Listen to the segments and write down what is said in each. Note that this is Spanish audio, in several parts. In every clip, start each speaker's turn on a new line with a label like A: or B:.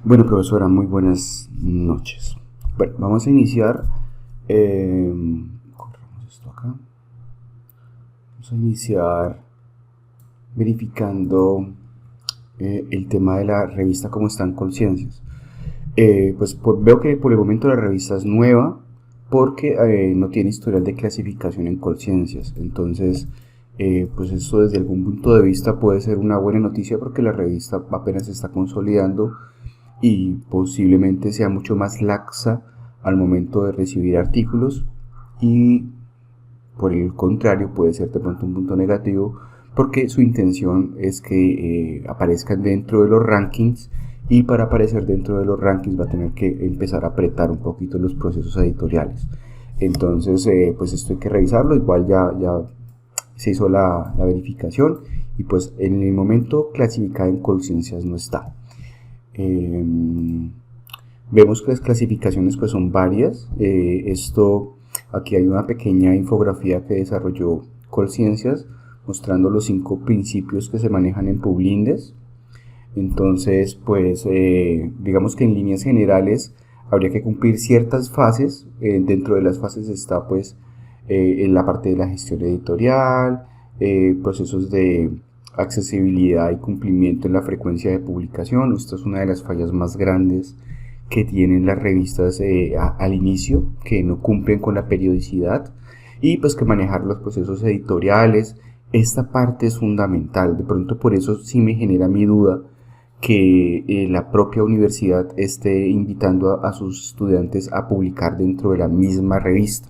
A: Bueno, profesora, muy buenas noches. Bueno, vamos a iniciar. Corramos esto acá. Vamos a iniciar verificando el tema de la revista Cómo están Conciencias. Pues veo que por el momento la revista es nueva porque no tiene historial de clasificación en conciencias. Entonces, pues esto desde algún punto de vista puede ser una buena noticia porque la revista apenas se está consolidando y posiblemente sea mucho más laxa al momento de recibir artículos, y por el contrario puede ser de pronto un punto negativo porque su intención es que aparezcan dentro de los rankings, y para aparecer dentro de los rankings va a tener que empezar a apretar un poquito los procesos editoriales. Entonces pues esto hay que revisarlo. Igual ya se hizo la verificación y pues en el momento clasificada en conciencias no está. Eh, Vemos que las clasificaciones pues son varias. Aquí hay una pequeña infografía que desarrolló Colciencias mostrando los 5 principios que se manejan en Publindes. Entonces, pues digamos que en líneas generales habría que cumplir ciertas fases. Dentro de las fases está pues en la parte de la gestión editorial, procesos de accesibilidad y cumplimiento en la frecuencia de publicación. Esta es una de las fallas más grandes que tienen las revistas al inicio, que no cumplen con la periodicidad, y pues que manejar los procesos editoriales. Esta parte es fundamental. De pronto por eso sí me genera mi duda que la propia universidad esté invitando a sus estudiantes a publicar dentro de la misma revista,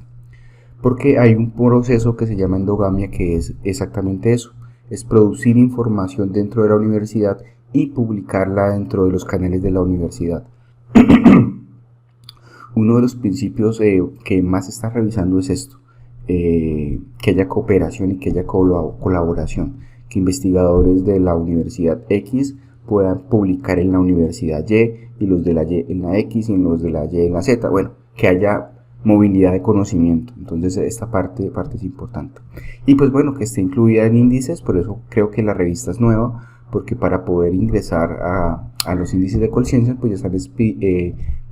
A: porque hay un proceso que se llama endogamia, que es exactamente eso: es producir información dentro de la universidad y publicarla dentro de los canales de la universidad. Uno de los principios que más se está revisando es esto: que haya cooperación y que haya colaboración, que investigadores de la universidad X puedan publicar en la universidad Y, y los de la Y en la X, y los de la Y en la Z. Bueno, que haya movilidad de conocimiento. Entonces esta parte es importante. Y pues bueno, que esté incluida en índices. Por eso creo que la revista es nueva, porque para poder ingresar a los índices de conciencia pues ya están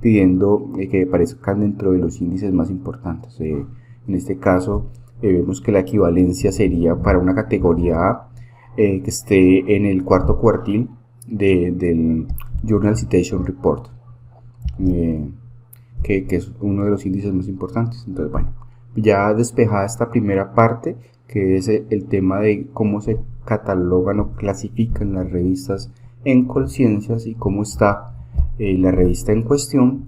A: pidiendo que aparezcan dentro de los índices más importantes. En este caso vemos que la equivalencia sería para una categoría A, que esté en el cuarto cuartil del Journal Citation Report, eh, que es uno de los índices más importantes. Entonces, bueno, ya despejada esta primera parte, que es el tema de cómo se catalogan o clasifican las revistas en conciencias y cómo está la revista en cuestión,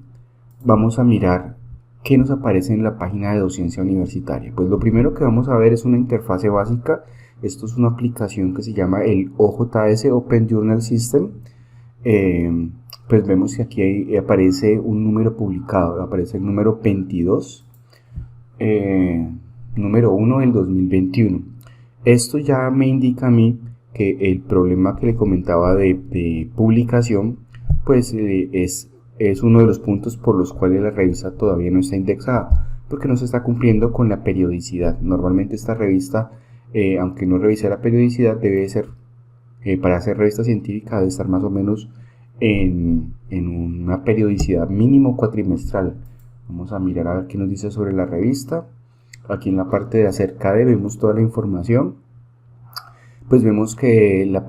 A: vamos a mirar qué nos aparece en la página de docencia universitaria. Pues lo primero que vamos a ver es una interfase básica. Esto es una aplicación que se llama el OJS, Open Journal System. Pues vemos que aquí aparece un número publicado, aparece el número 22, número 1 del 2021. Esto ya me indica a mí que el problema que le comentaba de publicación pues es uno de los puntos por los cuales la revista todavía no está indexada, porque no se está cumpliendo con la periodicidad. Normalmente esta revista, aunque no revise la periodicidad, debe ser, para hacer revista científica, debe estar más o menos en una periodicidad mínimo cuatrimestral. Vamos a mirar a ver qué nos dice sobre la revista. Aquí en la parte de acerca de vemos toda la información. Pues vemos que la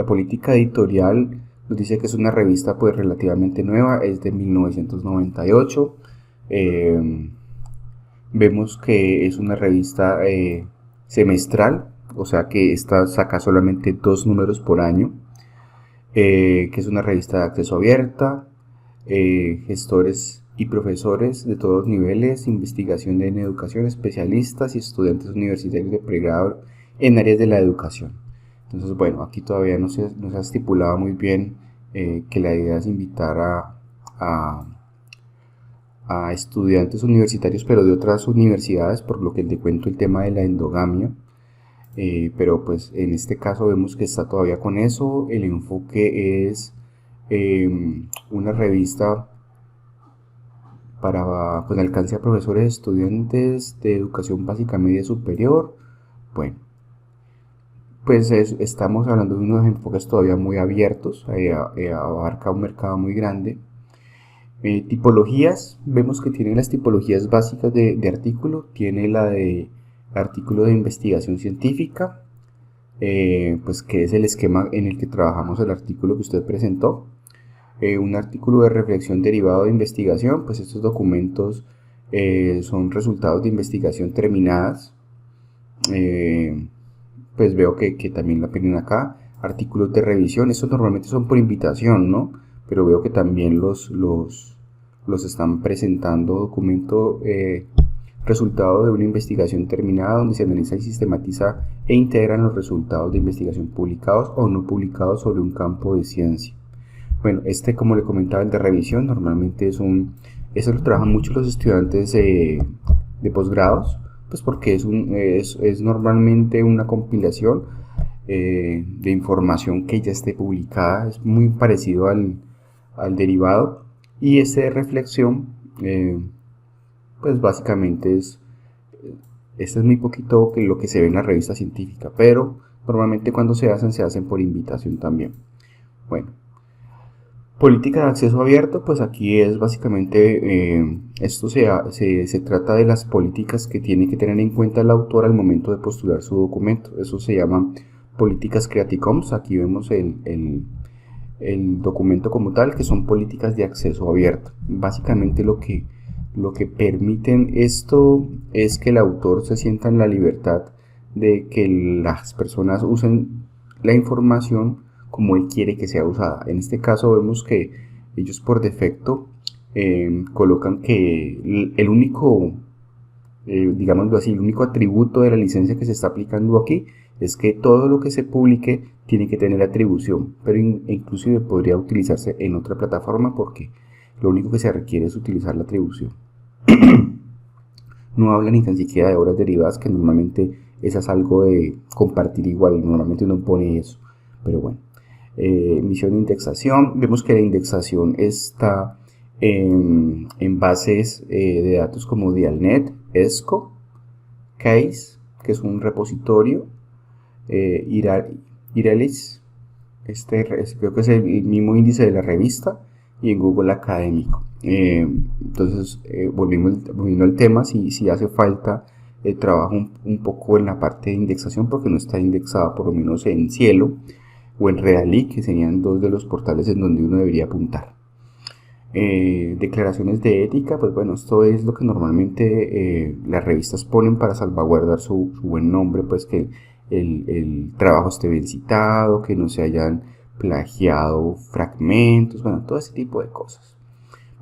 A: política editorial nos dice que es una revista pues relativamente nueva, es de 1998. Vemos que es una revista semestral, o sea que esta saca solamente 2 números por año, que es una revista de acceso abierta, gestores y profesores de todos niveles, investigación en educación, especialistas y estudiantes universitarios de pregrado en áreas de la educación. Entonces, bueno, aquí todavía no se ha estipulado muy bien que la idea es invitar a estudiantes universitarios, pero de otras universidades, por lo que te cuento el tema de la endogamia. Pero pues en este caso vemos que está todavía con eso. El enfoque es una revista para con alcance a profesores, estudiantes de educación básica media superior. Bueno, pues estamos hablando de unos enfoques todavía muy abiertos, abarca un mercado muy grande. Tipologías, vemos que tiene las tipologías básicas de artículo, tiene la de artículo de investigación científica, pues que es el esquema en el que trabajamos el artículo que usted presentó. Un artículo de reflexión derivado de investigación, pues estos documentos son resultados de investigación terminadas. Pues veo que también la piden acá. Artículos de revisión, estos normalmente son por invitación, ¿no? Pero veo que también los están presentando. Documento resultado de una investigación terminada donde se analiza y sistematiza e integran los resultados de investigación publicados o no publicados sobre un campo de ciencia. Bueno, como le comentaba, el de revisión normalmente eso lo trabajan mucho los estudiantes de posgrados, pues porque es normalmente una compilación de información que ya esté publicada, es muy parecido al derivado. Y este de reflexión, pues básicamente este es muy poquito que lo que se ve en la revista científica, pero normalmente cuando se hacen por invitación también. Bueno, política de acceso abierto, pues aquí es básicamente, esto se trata de las políticas que tiene que tener en cuenta el autor al momento de postular su documento. Eso se llama políticas Creative Commons. Aquí vemos el documento como tal, que son políticas de acceso abierto. Básicamente lo que permiten esto es que el autor se sienta en la libertad de que las personas usen la información como él quiere que sea usada. En este caso vemos que ellos por defecto colocan que el único, digámoslo así, el único atributo de la licencia que se está aplicando aquí es que todo lo que se publique tiene que tener atribución, pero inclusive podría utilizarse en otra plataforma porque lo único que se requiere es utilizar la atribución. No habla ni tan siquiera de obras derivadas, que normalmente esa es algo de compartir igual, normalmente uno pone eso, pero bueno. Misión de indexación, vemos que la indexación está en bases de datos como Dialnet, ESCO, Case, que es un repositorio, Iralis, creo que es el mismo índice de la revista, y en Google Académico. Entonces, volviendo al tema, si hace falta trabajo un poco en la parte de indexación, porque no está indexada por lo menos en Cielo o en Redaly, que serían dos de los portales en donde uno debería apuntar. Declaraciones de ética, pues bueno, esto es lo que normalmente las revistas ponen para salvaguardar su buen nombre, pues que el trabajo esté bien citado, que no se hayan plagiado fragmentos, bueno, todo ese tipo de cosas.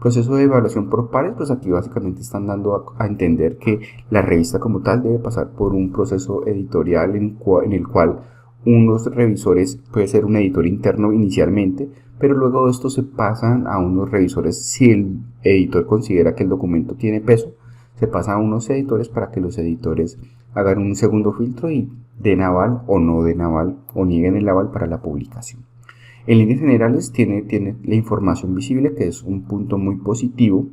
A: Proceso de evaluación por pares, pues aquí básicamente están dando a entender que la revista como tal debe pasar por un proceso editorial en el cual unos revisores, puede ser un editor interno inicialmente, pero luego de esto se pasan a unos revisores. Si el editor considera que el documento tiene peso, se pasa a unos editores para que los editores hagan un segundo filtro y den aval o no den aval o nieguen el aval para la publicación. En líneas generales tiene la información visible, que es un punto muy positivo.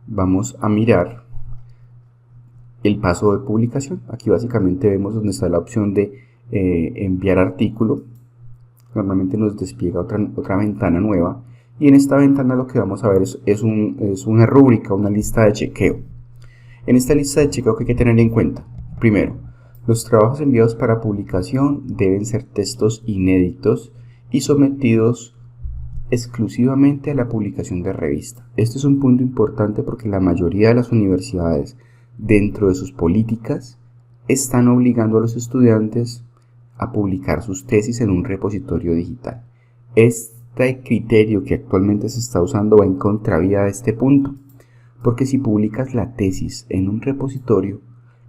A: Vamos a mirar el paso de publicación. Aquí básicamente vemos donde está la opción de enviar artículo. Normalmente nos despliega otra ventana nueva, y en esta ventana lo que vamos a ver es una rúbrica, una lista de chequeo. En esta lista de chequeo, que hay que tener en cuenta: primero, los trabajos enviados para publicación deben ser textos inéditos y sometidos exclusivamente a la publicación de revista. Este es un punto importante porque la mayoría de las universidades, dentro de sus políticas, están obligando a los estudiantes a publicar sus tesis en un repositorio digital. Este criterio que actualmente se está usando va en contravía de este punto, porque si publicas la tesis en un repositorio,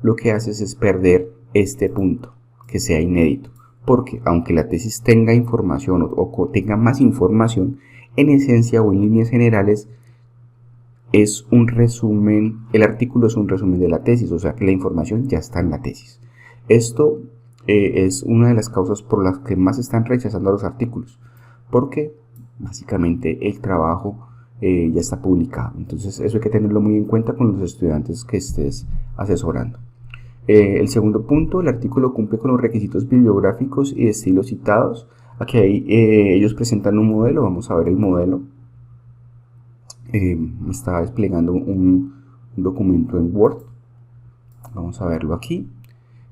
A: lo que haces es perder este punto, que sea inédito, porque aunque la tesis tenga información o tenga más información, en esencia o en líneas generales es un resumen, el artículo es un resumen de la tesis, o sea que la información ya está en la tesis. Esto es una de las causas por las que más están rechazando los artículos, porque básicamente el trabajo ya está publicado. Entonces eso hay que tenerlo muy en cuenta con los estudiantes que estés asesorando. El segundo punto, el artículo cumple con los requisitos bibliográficos y de estilos citados. Aquí ellos presentan un modelo, vamos a ver el modelo. Me está desplegando un documento en Word, vamos a verlo aquí.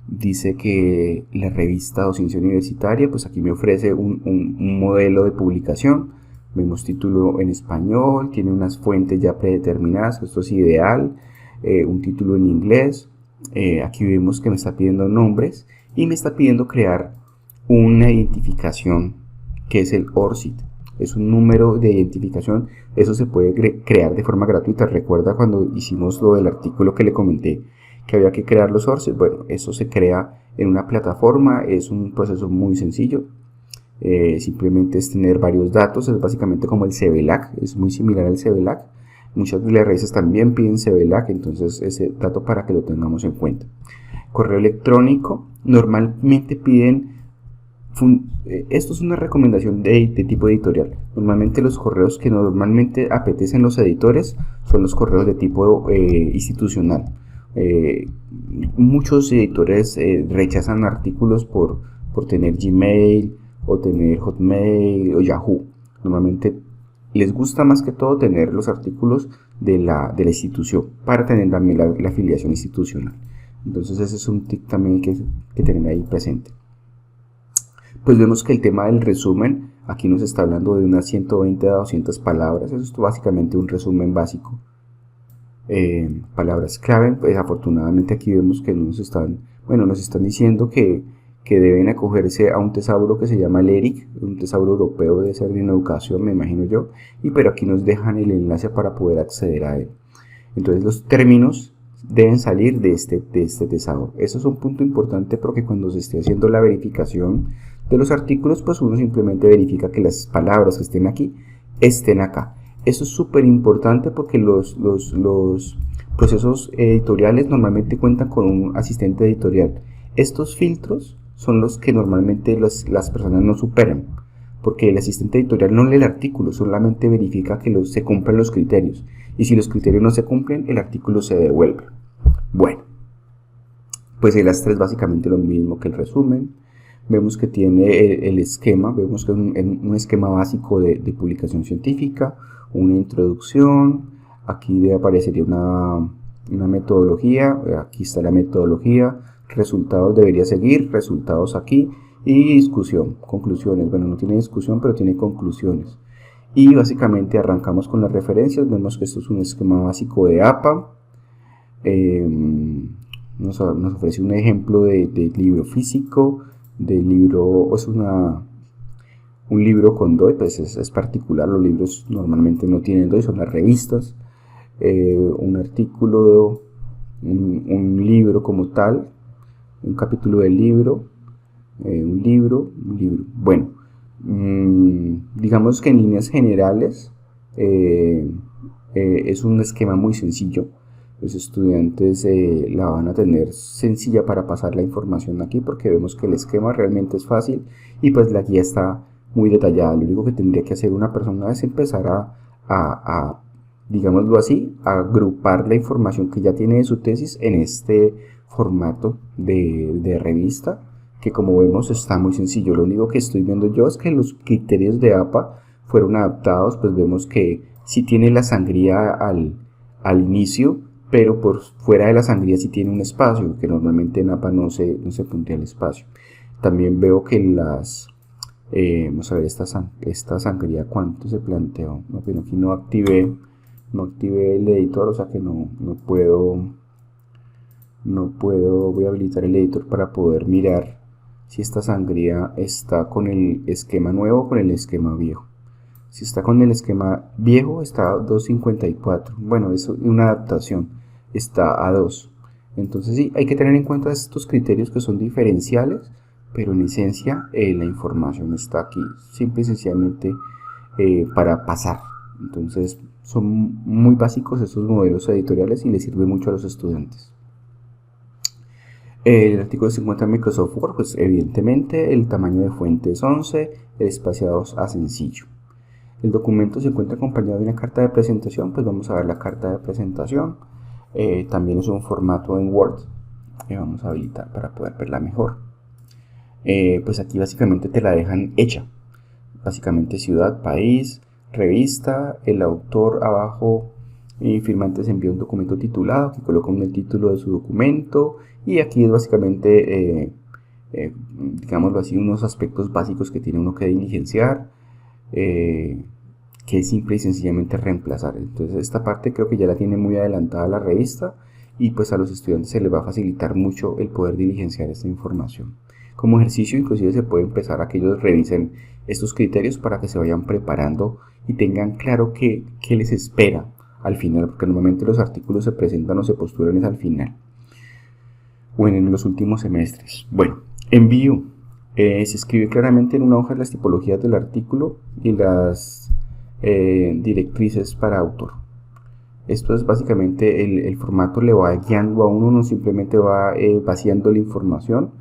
A: Dice que la revista Docencia Universitaria, pues aquí me ofrece un modelo de publicación. Vemos título en español, tiene unas fuentes ya predeterminadas, esto es ideal, un título en inglés. Aquí vemos que me está pidiendo nombres y me está pidiendo crear una identificación que es el ORCID. Es un número de identificación, eso se puede crear de forma gratuita. Recuerda cuando hicimos lo del artículo que le comenté que había que crear los ORCID. Bueno, eso se crea en una plataforma, es un proceso muy sencillo. Simplemente es tener varios datos, es básicamente como el CBLAC, es muy similar al CBLAC. Muchas de las redes también piden CBLAC, entonces ese dato para que lo tengamos en cuenta. Correo electrónico, normalmente piden, esto es una recomendación de tipo editorial. Normalmente los correos que normalmente apetecen los editores son los correos de tipo institucional. Muchos editores rechazan artículos por tener Gmail o tener Hotmail o Yahoo. Normalmente les gusta más que todo tener los artículos de la institución para tener también la afiliación institucional. Entonces ese es un tip también que tener ahí presente. Pues vemos que el tema del resumen, aquí nos está hablando de unas 120 a 200 palabras. Eso es básicamente un resumen básico. Palabras clave, pues afortunadamente aquí vemos que nos están diciendo que deben acogerse a un tesauro que se llama el ERIC, un tesauro europeo de ser en educación, me imagino yo, pero aquí nos dejan el enlace para poder acceder a él. Entonces los términos deben salir de este tesauro. Eso es un punto importante porque cuando se esté haciendo la verificación de los artículos, pues uno simplemente verifica que las palabras que estén aquí estén acá. Eso es súper importante porque los procesos editoriales normalmente cuentan con un asistente editorial. Estos filtros son los que normalmente las personas no superan, porque el asistente editorial no lee el artículo, solamente verifica que se cumplan los criterios, y si los criterios no se cumplen, el artículo se devuelve. Bueno, pues el astre es básicamente lo mismo que el resumen. Vemos que tiene el esquema, vemos que es un esquema básico de publicación científica, una introducción, aquí aparecería una metodología, aquí está la metodología, resultados debería seguir, resultados aquí, y discusión, conclusiones. Bueno, no tiene discusión, pero tiene conclusiones. Y básicamente arrancamos con las referencias. Vemos que esto es un esquema básico de APA. Nos ofrece un ejemplo de libro físico, de libro, es un libro con DOI, pues es particular, los libros normalmente no tienen DOI, son las revistas. Un artículo, un libro como tal, un capítulo del libro, un libro. Bueno, digamos que en líneas generales es un esquema muy sencillo. Los estudiantes la van a tener sencilla para pasar la información aquí porque vemos que el esquema realmente es fácil y pues la guía está muy detallada. Lo único que tendría que hacer una persona es empezar a digámoslo así, a agrupar la información que ya tiene de su tesis en este formato de revista, que como vemos está muy sencillo. Lo único que estoy viendo yo es que los criterios de APA fueron adaptados. Pues vemos que sí tiene la sangría al inicio, pero por fuera de la sangría sí tiene un espacio, que normalmente en APA no se puntea el espacio. También veo que vamos a ver esta sangría, ¿cuánto se planteó? No, pero aquí no activé el editor, o sea que no puedo, voy a habilitar el editor para poder mirar si esta sangría está con el esquema nuevo o con el esquema viejo. Si está con el esquema viejo está a 2.54, bueno, es una adaptación, está a 2. Entonces sí, hay que tener en cuenta estos criterios que son diferenciales, pero en esencia la información está aquí, simple y sencillamente para pasar. Entonces son muy básicos estos modelos editoriales y les sirve mucho a los estudiantes. El artículo 50 de Microsoft Word, pues evidentemente el tamaño de fuente es 11, el espaciado a sencillo. El documento se encuentra acompañado de una carta de presentación, pues vamos a ver la carta de presentación. También es un formato en Word, vamos a habilitar para poder verla mejor. Pues aquí básicamente te la dejan hecha. Básicamente ciudad, país, revista, el autor abajo, firmantes envía un documento titulado, que colocan el título de su documento, y aquí es básicamente, digámoslo así, unos aspectos básicos que tiene uno que diligenciar, que es simple y sencillamente reemplazar. Entonces esta parte creo que ya la tiene muy adelantada la revista, y pues a los estudiantes se les va a facilitar mucho el poder diligenciar esta información. Como ejercicio inclusive se puede empezar a que ellos revisen estos criterios para que se vayan preparando y tengan claro qué les espera al final, porque normalmente los artículos se presentan o se postulan al final o en los últimos semestres. Bueno, envío. Se escribe claramente en una hoja las tipologías del artículo y las directrices para autor. Esto es básicamente el formato le va guiando a uno, no simplemente va vaciando la información.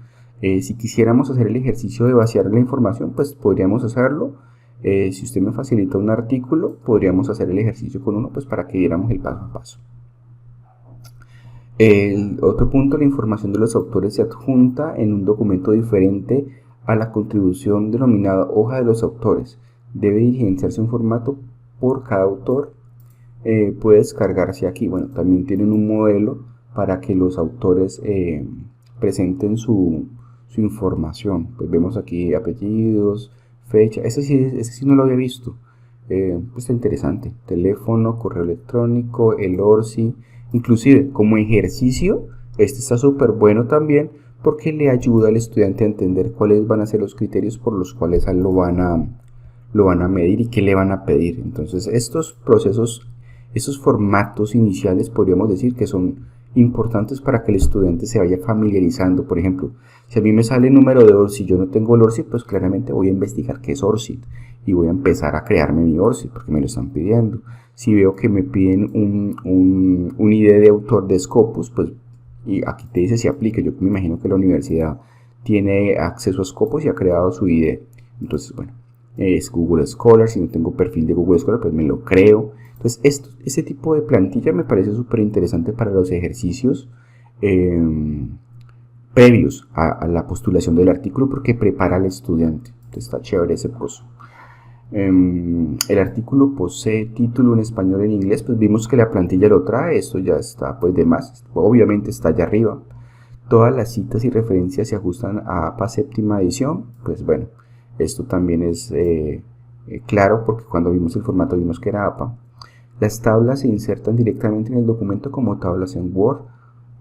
A: Si quisiéramos hacer el ejercicio de vaciar la información, pues podríamos hacerlo. Si usted me facilita un artículo, podríamos hacer el ejercicio con uno, pues para que viéramos el paso a paso. El otro punto, la información de los autores se adjunta en un documento diferente a la contribución denominada hoja de los autores. Debe diligenciarse un formato por cada autor. Puede descargarse aquí. Bueno, también tienen un modelo para que los autores presenten su información. Pues vemos aquí apellidos, fecha. Ese sí no lo había visto. Pues está interesante. Teléfono, correo electrónico, el ORCI. Inclusive como ejercicio, este está súper bueno también porque le ayuda al estudiante a entender cuáles van a ser los criterios por los cuales lo van a medir y qué le van a pedir. Entonces estos procesos, estos formatos iniciales podríamos decir que son importantes para que el estudiante se vaya familiarizando. Por ejemplo, si a mí me sale el número de ORCID, yo no tengo el ORCID, pues claramente voy a investigar qué es ORCID y voy a empezar a crearme mi ORCID porque me lo están pidiendo. Si veo que me piden un ID de autor de Scopus, pues y aquí te dice si aplica. Yo me imagino que la universidad tiene acceso a Scopus y ha creado su ID. Entonces, bueno, es Google Scholar. Si no tengo perfil de Google Scholar, pues me lo creo. Entonces, este tipo de plantilla me parece súper interesante para los ejercicios previos a la postulación del artículo porque prepara al estudiante. Entonces, está chévere ese curso. El artículo posee título en español y en inglés, pues vimos que la plantilla lo trae, esto ya está pues de más, obviamente está allá arriba. Todas las citas y referencias se ajustan a APA séptima edición, pues bueno, esto también es claro porque cuando vimos el formato vimos que era APA. Las tablas se insertan directamente en el documento como tablas en Word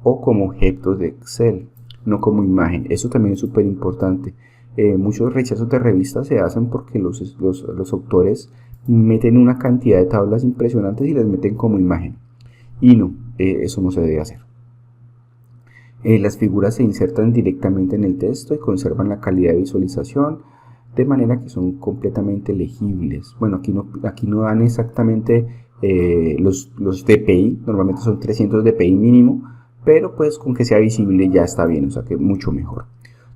A: o como objetos de Excel, no como imagen, eso también es súper importante. Muchos rechazos de revistas se hacen porque los autores meten una cantidad de tablas impresionantes y las meten como imagen. Y no, eso no se debe hacer. Las figuras se insertan directamente en el texto y conservan la calidad de visualización de manera que son completamente legibles. Bueno, aquí no dan exactamente los dpi, normalmente son 300 dpi mínimo, pero pues con que sea visible ya está bien, o sea que mucho mejor.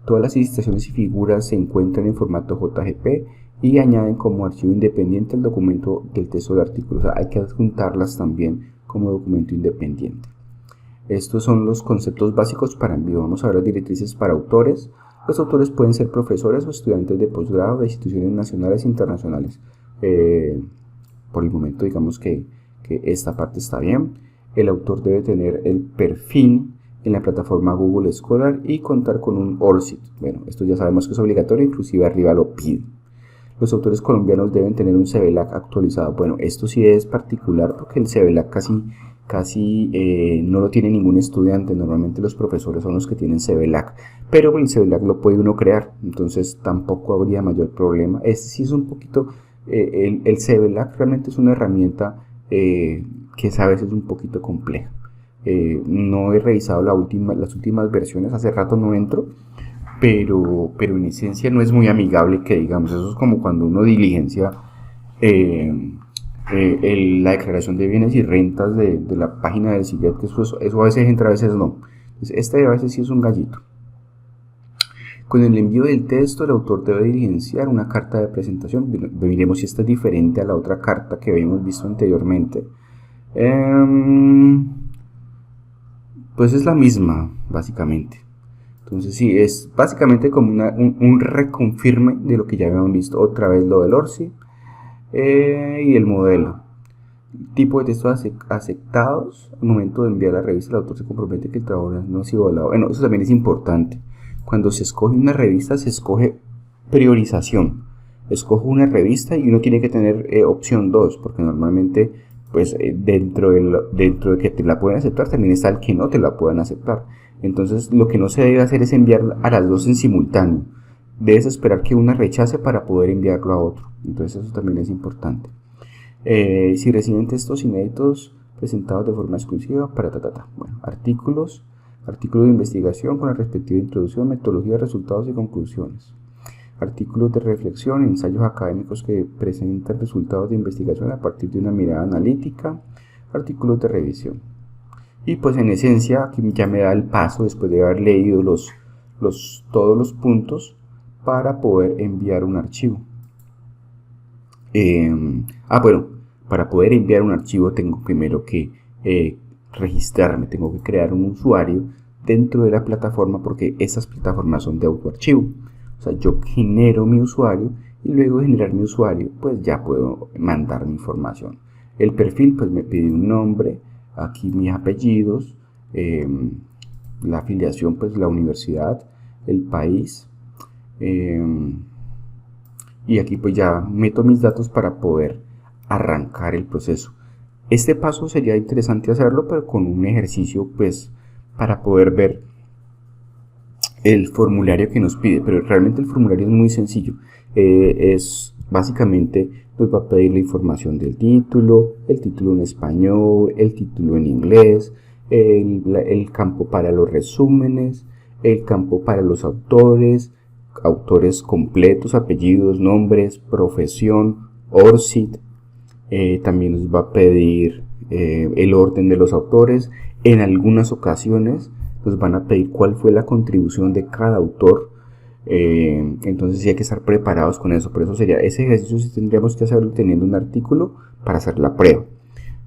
A: Todas las ilustraciones y figuras se encuentran en formato JGP y añaden como archivo independiente el documento del texto del artículo. O sea, hay que adjuntarlas también como documento independiente. Estos son los conceptos básicos para envío. Vamos a ver las directrices para autores. Los autores pueden ser profesores o estudiantes de posgrado de instituciones nacionales e internacionales. Por el momento digamos que esta parte está bien. El autor debe tener el perfil en la plataforma Google Scholar y contar con un ORCID. Bueno, esto ya sabemos que es obligatorio, inclusive arriba lo pide. Los autores colombianos deben tener un CBLAC actualizado. Bueno, esto sí es particular porque el CBLAC casi no lo tiene ningún estudiante. Normalmente los profesores son los que tienen CBLAC, pero el CBLAC lo puede uno crear, entonces tampoco habría mayor problema. Este sí es un poquito, el CBLAC realmente es una herramienta que es a veces un poquito compleja. No he revisado las últimas versiones, hace rato no entro, pero en esencia no es muy amigable que digamos. Eso es como cuando uno diligencia la declaración de bienes y rentas de la página del SIGET, que eso a veces entra, a veces no. Entonces, este a veces sí es un gallito. Con el envío del texto, el autor debe diligenciar una carta de presentación. Veremos si esta es diferente a la otra carta que habíamos visto anteriormente. Pues es la misma, básicamente. Entonces sí, es básicamente como un reconfirme de lo que ya habíamos visto. Otra vez lo del ORCID y el modelo. Tipo de textos aceptados. Al momento de enviar la revista, el autor se compromete que el trabajo no ha sido evaluado. Bueno, eso también es importante. Cuando se escoge una revista, se escoge priorización. Escojo una revista y uno tiene que tener opción 2, porque normalmente pues dentro de que te la pueden aceptar también está el que no te la puedan aceptar. Entonces lo que no se debe hacer es enviar a las dos en simultáneo. Debes esperar que una rechace para poder enviarlo a otro. Entonces eso también es importante. Si reciben textos inéditos presentados de forma exclusiva para Bueno, artículos de investigación con la respectiva introducción, metodología, resultados y conclusiones. Artículos de reflexión, ensayos académicos que presentan resultados de investigación a partir de una mirada analítica, artículos de revisión. Y pues en esencia aquí ya me da el paso después de haber leído todos los puntos para poder enviar un archivo. Bueno, para poder enviar un archivo tengo primero que registrarme, tengo que crear un usuario dentro de la plataforma porque esas plataformas son de autoarchivo. O sea, yo genero mi usuario y luego de generar mi usuario pues ya puedo mandar mi información. El perfil pues me pide un nombre, aquí mis apellidos, la afiliación pues la universidad, el país, y aquí pues ya meto mis datos para poder arrancar el proceso. Este paso sería interesante hacerlo, pero con un ejercicio pues para poder ver el formulario que nos pide, pero realmente el formulario es muy sencillo. Es básicamente nos va a pedir la información del título, el título en español, el título en inglés, el campo para los resúmenes, el campo para los autores completos, apellidos, nombres, profesión, ORCID. También nos va a pedir el orden de los autores. En algunas ocasiones nos van a pedir cuál fue la contribución de cada autor. Entonces sí hay que estar preparados con eso. Por eso sería ese ejercicio, sí tendríamos que hacerlo teniendo un artículo para hacer la prueba.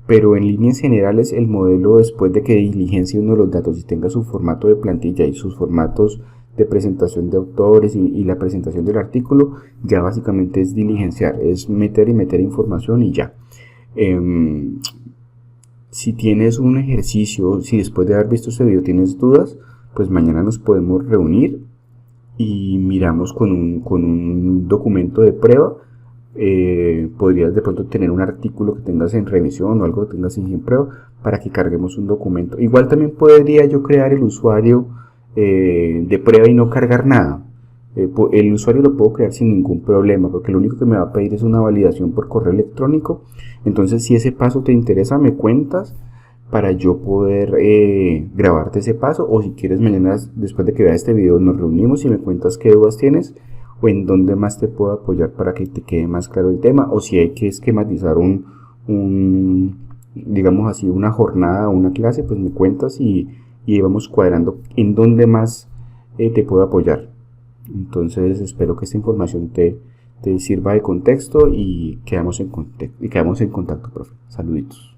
A: Pero en líneas generales el modelo, después de que diligencie uno de los datos y tenga su formato de plantilla y sus formatos de presentación de autores y la presentación del artículo, ya básicamente es diligenciar, es meter información y ya. Si tienes un ejercicio, si después de haber visto este video tienes dudas, pues mañana nos podemos reunir y miramos con un documento de prueba. Podrías de pronto tener un artículo que tengas en revisión o algo que tengas en prueba para que carguemos un documento. Igual también podría yo crear el usuario de prueba y no cargar nada. El usuario lo puedo crear sin ningún problema, porque lo único que me va a pedir es una validación por correo electrónico. Entonces si ese paso te interesa, me cuentas para yo poder grabarte ese paso, o si quieres mañana después de que veas este video nos reunimos y me cuentas qué dudas tienes o en dónde más te puedo apoyar para que te quede más claro el tema, o si hay que esquematizar digamos así, una jornada o una clase, pues me cuentas y vamos cuadrando en dónde más te puedo apoyar. Entonces espero que esta información te sirva de contexto y quedamos en contacto, profe. Saluditos.